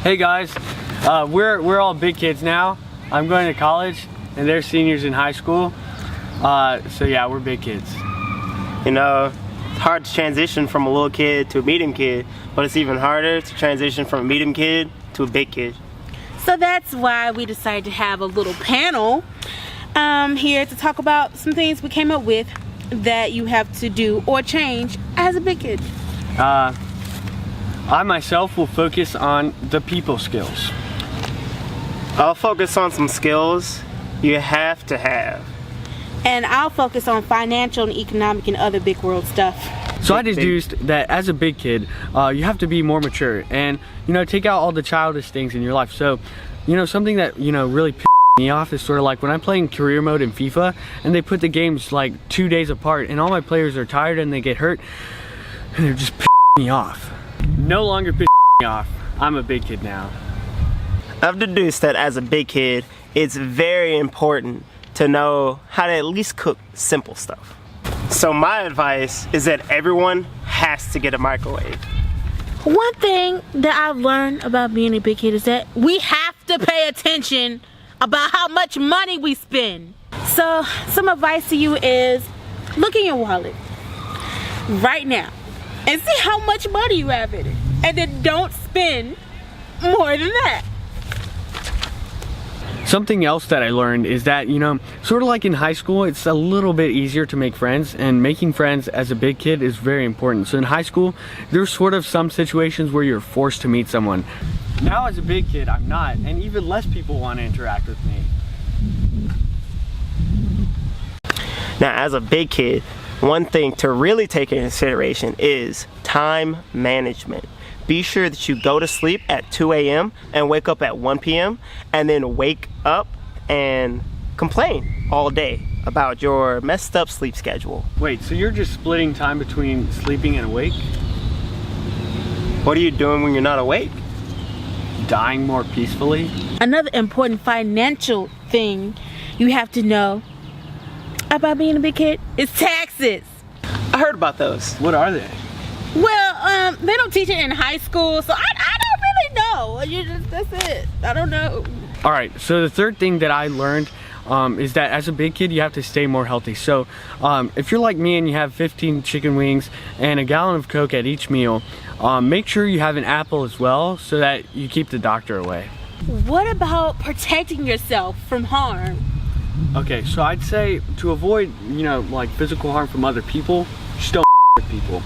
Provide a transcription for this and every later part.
Hey guys, we're all big kids now. I'm going to college and they're seniors in high school. So yeah, we're big kids. You know, it's hard to transition from a little kid to a medium kid, but it's even harder to transition from a medium kid to a big kid. So that's why we decided to have a little panel here to talk about some things we came up with that you have to do or change as a big kid. I myself will focus on the people skills. I'll focus on some skills you have to have. And I'll focus on financial and economic and other big world stuff. So I deduced that as a big kid, you have to be more mature and, you know, take out all the childish things in your life. So, you know, something that, you know, really pisses me off is sort of like when I'm playing career mode in FIFA and they put the games like 2 days apart and all my players are tired and they get hurt and they're just pissing me off. No longer pissing me off. I'm a big kid now. I've deduced that as a big kid, it's very important to know how to at least cook simple stuff. So my advice is that everyone has to get a microwave. One thing that I've learned about being a big kid is that we have to pay attention about how much money we spend. So some advice to you is look in your wallet right now and see how much money you have in it, and then don't spend more than that. Something else that I learned is that, you know, sort of like in high school, it's a little bit easier to make friends, and making friends as a big kid is very important. So in high school, there's sort of some situations where you're forced to meet someone. Now as a big kid, I'm not, and even less people want to interact with me. Now as a big kid, one thing to really take into consideration is time management. Be sure that you go to sleep at 2 a.m. and wake up at 1 p.m. and then wake up and complain all day about your messed up sleep schedule. Wait, so you're just splitting time between sleeping and awake? What are you doing when you're not awake? Dying more peacefully? Another important financial thing you have to know about being a big kid is taxes. I heard about those. What are they? Well, they don't teach it in high school, so I don't really know. That's it. I don't know. All right, so the third thing that I learned is that as a big kid, you have to stay more healthy. So if you're like me and you have 15 chicken wings and a gallon of Coke at each meal, make sure you have an apple as well so that you keep the doctor away. What about protecting yourself from harm? Okay, so I'd say to avoid, you know, like physical harm from other people, just don't with people.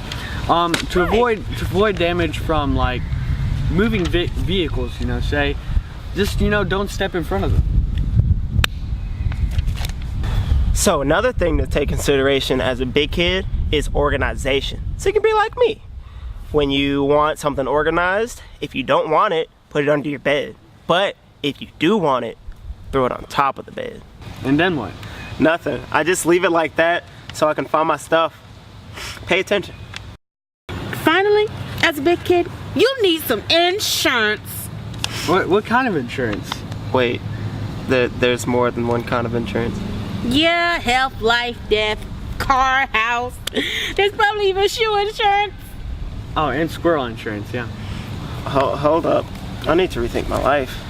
To avoid damage from like moving vehicles, you know, say, just, you know, don't step in front of them. So another thing to take consideration as a big kid is organization. So you can be like me. When you want something organized, if you don't want it, put it under your bed. But if you do want it, throw it on top of the bed. And then what? Nothing. I just leave it like that so I can find my stuff. Pay attention. Finally, as a big kid, you need some insurance. What kind of insurance? Wait, there's more than one kind of insurance? Yeah, health, life, death, car, house. There's probably even shoe insurance. Oh, and squirrel insurance, yeah. Hold up. I need to rethink my life.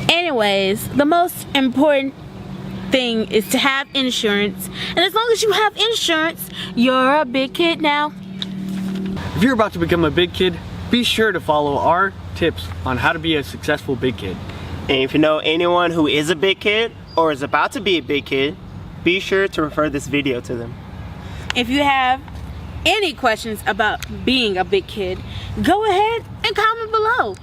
Anyways, the most important thing is to have insurance. And as long as you have insurance, you're a big kid now. If you're about to become a big kid, be sure to follow our tips on how to be a successful big kid. And if you know anyone who is a big kid or is about to be a big kid, be sure to refer this video to them. If you have any questions about being a big kid, go ahead and comment below.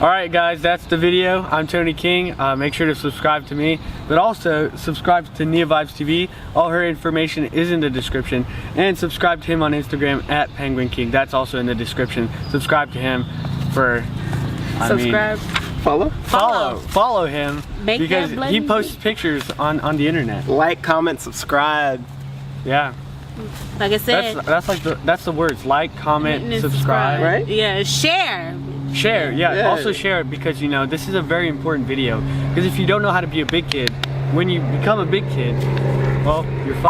Alright guys, that's the video. I'm Tony King. Make sure to subscribe to me, but also subscribe to Nia Vibes TV. All her information is in the description. And subscribe to him on Instagram at Penguin King. That's also in the description. Subscribe to him for... Follow him. Make because that he blazing posts pictures on the internet. Like, comment, subscribe. Yeah. Like I said, that's the words. Like, comment, subscribe. Right? Yeah, share. Share, yeah. Also share it because, you know, this is a very important video. Because if you don't know how to be a big kid, when you become a big kid, well, you're f***ed.